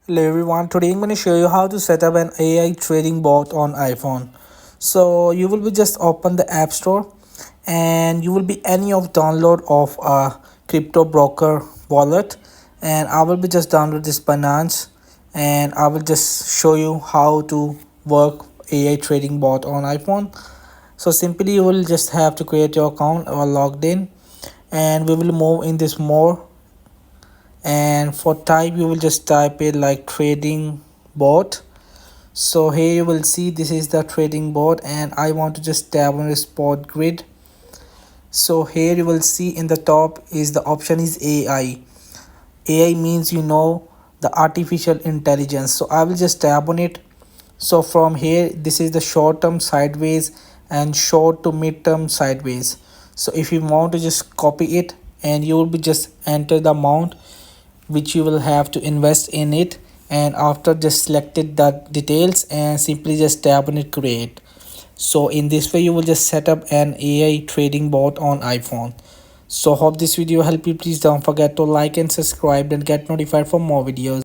Hello everyone, today I'm going to show you how to set up an AI trading bot on iPhone. So you will be just open the App Store and you will be any of download of a crypto broker wallet, and I will be just download this Binance, and I will just show you how to work AI trading bot on iPhone. So simply you will just have to create your account or logged in, and we will move in this more, and for type you will just type it like trading bot. So here you will see this is the trading bot, and I want to just tap on the spot grid. So here you will see in the top is the option is AI means the artificial intelligence. So I will just tap on it. So from here this is the short term sideways and short to mid term sideways. So if you want to just copy it, and you will be just enter the amount which you will have to invest in it, and after just selected the details and simply just tap on it create. So in this way you will just set up an AI trading bot on iPhone. So hope this video helped you. Please don't forget to like and subscribe and get notified for more videos.